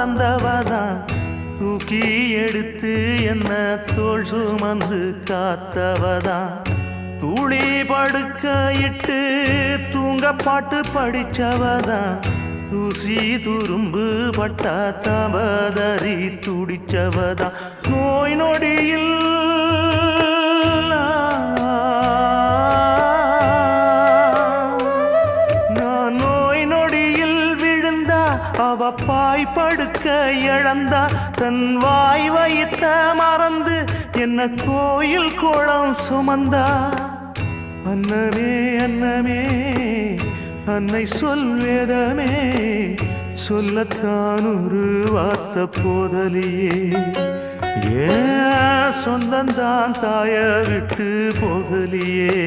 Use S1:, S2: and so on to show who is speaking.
S1: மறந்தவதான் தூக்கி எடுத்து என்ன தோள் சுமந்து காத்தவதான் தூளி படுக்கையிட்டு தூங்க பாட்டு படிச்சவதான் தூசி துரும்பு பட்டா தவதறி துடிச்சவதான் நோய் நொடியில் நான் நோய் நொடியில் விழுந்தா அவ பாய் படுக்க இழந்தா தன் வாய் வைத்த மறந்து என்ன கோயில் கோலம் சுமந்தா அன்னமே அன்னமே அன்னை சொல் வேதமே சொல்லத்தான் ஒரு வார்த்தை போதலியே ஏன் சொந்தந்தான் தாய விட்டு போகலியே